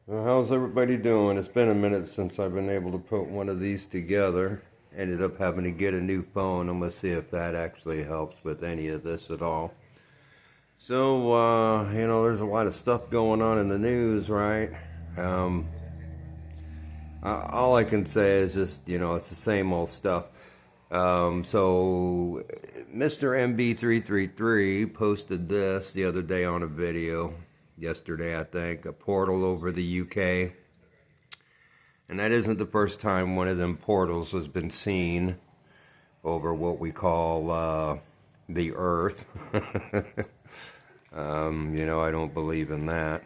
Well, how's everybody doing? It's been a minute since I've been able to put one of these together. Ended up having to get a new phone. I'm going to see if that actually helps with any of this at all. So, there's a lot of stuff going on in the news, right? Um, all I can say is just, it's the same old stuff. So, Mr. MB333 posted this the other day on a video, yesterday, I think, a portal over the UK. And that isn't the first time one of them portals has been seen over what we call the Earth. I don't believe in that.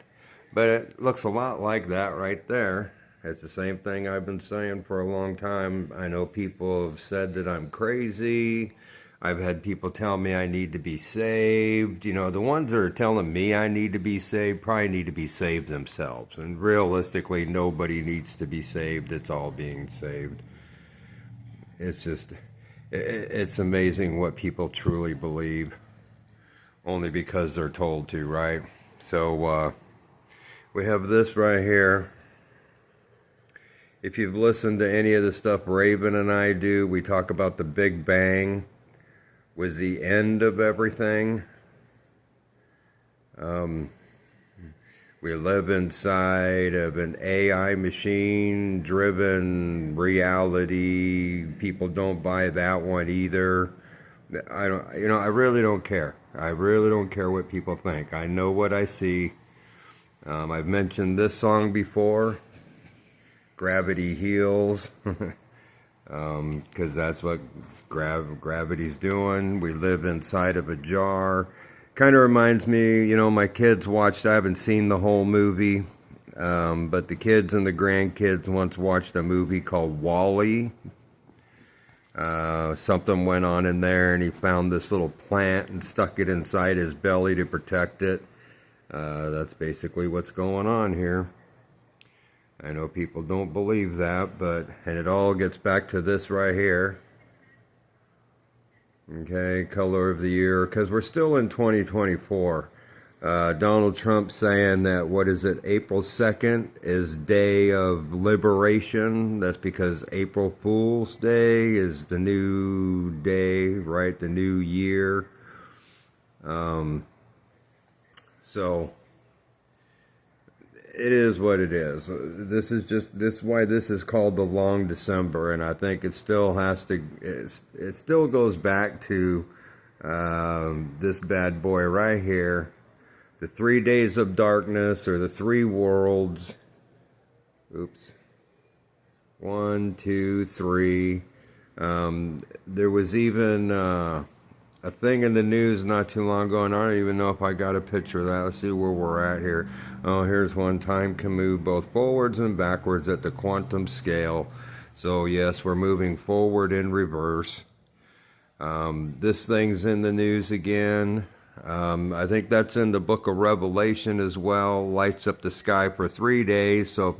But it looks a lot like that right there. It's the same thing I've been saying for a long time. I know people have said that I'm crazy. I've had people tell me I need to be saved. The ones that are telling me I need to be saved probably need to be saved themselves. And realistically, nobody needs to be saved. It's all being saved. It's just, it's amazing what people truly believe. Only because they're told to, right? So, we have this right here. If you've listened to any of the stuff Raven and I do, we talk about the Big Bang was the end of everything. We live inside of an AI machine driven reality. People don't buy that one either. I really don't care. I really don't care what people think. I know what I see. I've mentioned this song before, Gravity Heals, because that's what gravity's doing. We live inside of a jar. Kind of reminds me, my kids watched, I haven't seen the whole movie, but the kids and the grandkids once watched a movie called Wall-E. Something went on in there and he found this little plant and stuck it inside his belly to protect it. That's basically what's going on here. I know people don't believe that, and it all gets back to this right here. Okay, color of the year, because we're still in 2024. Donald Trump saying that, April 2nd is Day of Liberation. That's because April Fool's Day is the new day, right? The new year. So it is what it is. This is why this is called the Long December, and I think it still it still goes back to this bad boy right here. The 3 days of darkness, or the three worlds. Oops. 1, 2, 3. There was even a thing in the news not too long ago, and I don't even know if I got a picture of that. Let's see where we're at here. Oh, here's one. Time can move both forwards and backwards at the quantum scale. So yes, we're moving forward in reverse. This thing's in the news again. I think that's in the book of Revelation as well. Lights up the sky for 3 days, so if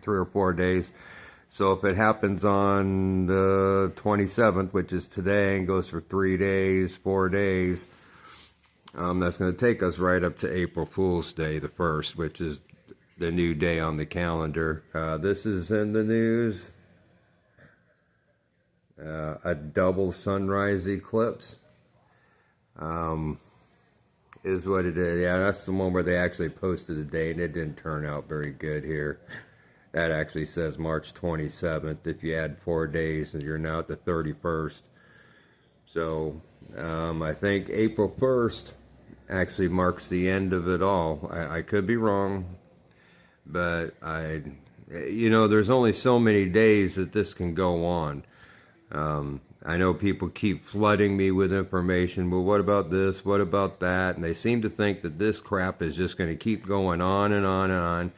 3 or 4 days. So if it happens on the 27th, which is today, and goes for 3 days, 4 days, that's going to take us right up to April Fool's Day, the 1st, which is the new day on the calendar. This is in the news. A double sunrise eclipse. Is what it is. Yeah, that's the one where they actually posted the date, and it didn't turn out very good here. That actually says March 27th. If you add 4 days, and you're now at the 31st. So, I think April 1st actually marks the end of it all. I could be wrong, but there's only so many days that this can go on. I know people keep flooding me with information. Well, what about this? What about that? And they seem to think that this crap is just going to keep going on and on and on.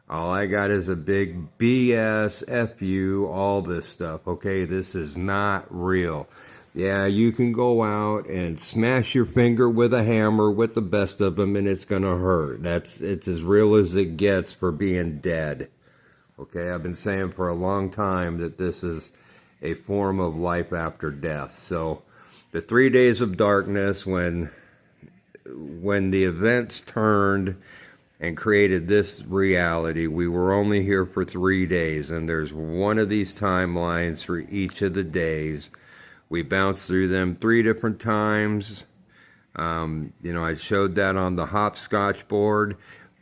All I got is a big BS, F you, all this stuff. Okay, this is not real. Yeah, you can go out and smash your finger with a hammer with the best of them, and it's going to hurt. It's as real as it gets for being dead. Okay, I've been saying for a long time that this is a form of life after death. So the 3 days of darkness, when the events turned and created this reality. We were only here for 3 days, and there's one of these timelines for each of the days. We bounced through them 3 different times. I showed that on the hopscotch board.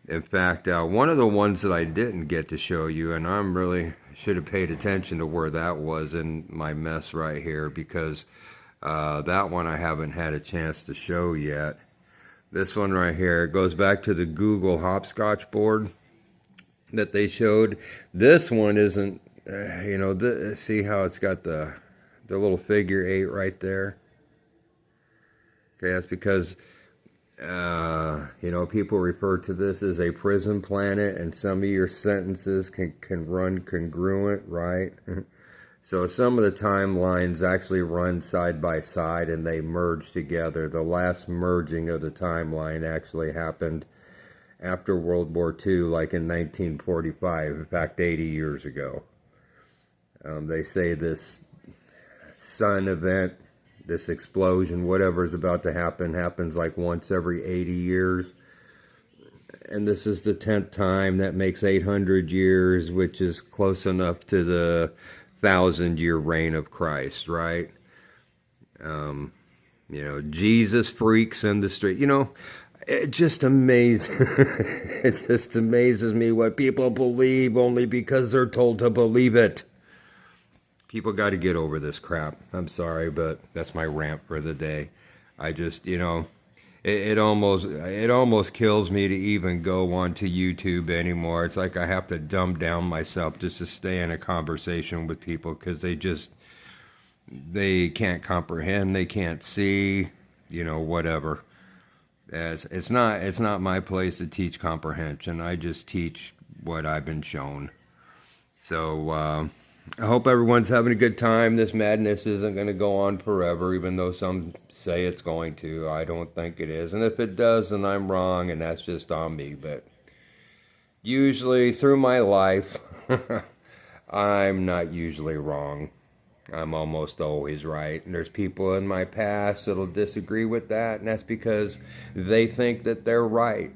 In fact, one of the ones that I didn't get to show you, and I'm really should have paid attention to where that was in my mess right here, because that one I haven't had a chance to show yet. This one right here goes back to the Google hopscotch board that they showed. This one isn't, see how it's got the little figure 8 right there? Okay, that's because, people refer to this as a prison planet, and some of your sentences can run congruent, right? So some of the timelines actually run side by side and they merge together. The last merging of the timeline actually happened after World War II, like in 1945, in fact 80 years ago. They say this sun event, this explosion, whatever is about to happen, happens like once every 80 years. And this is the 10th time. That makes 800 years, which is close enough to the 1,000-year reign of Christ, right? Jesus freaks in the street. It just amazes it just amazes me what people believe only because they're told to believe it. People got to get over this crap. I'm sorry, but that's my rant for the day. I just, it almost kills me to even go onto YouTube anymore. It's like I have to dumb down myself just to stay in a conversation with people, because they can't comprehend, they can't see, whatever. It's not my place to teach comprehension. I just teach what I've been shown. So I hope everyone's having a good time. This madness isn't going to go on forever, even though some say it's going to. I don't think it is. And if it does, then I'm wrong, and that's just on me. But usually, through my life, I'm not usually wrong. I'm almost always right. And there's people in my past that'll disagree with that, and that's because they think that they're right.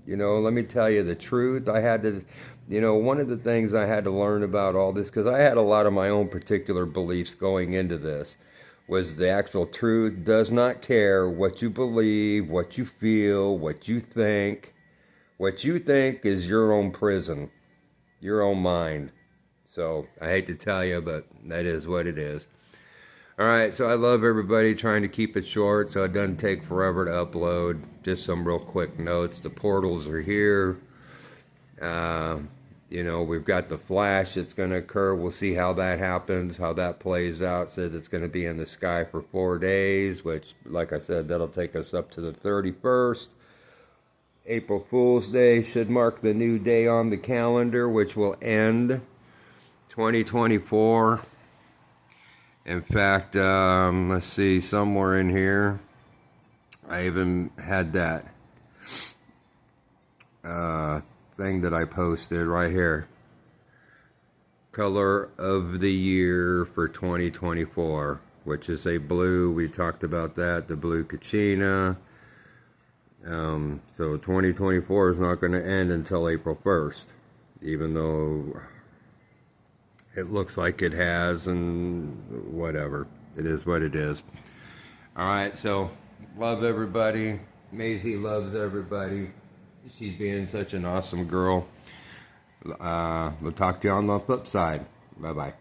Let me tell you the truth. I had to... one of the things I had to learn about all this, because I had a lot of my own particular beliefs going into this, was the actual truth does not care what you believe, what you feel, what you think. What you think is your own prison, your own mind. So I hate to tell you, but that is what it is. All right, so I love everybody, trying to keep it short so it doesn't take forever to upload. Just some real quick notes. The portals are here. We've got the flash that's going to occur. We'll see how that happens, how that plays out. It says it's going to be in the sky for 4 days, which, like I said, that'll take us up to the 31st. April Fool's Day should mark the new day on the calendar, which will end 2024. In fact, let's see, somewhere in here, I even had that thing that I posted right here. Color of the year for 2024, which is a blue. We talked about that, the blue Kachina. So 2024 is not going to end until April 1st, even though it looks like it has, and whatever. It is what it is. All right, so love everybody. Maisie loves everybody. She's being such an awesome girl. We'll talk to you on the flip side. Bye-bye.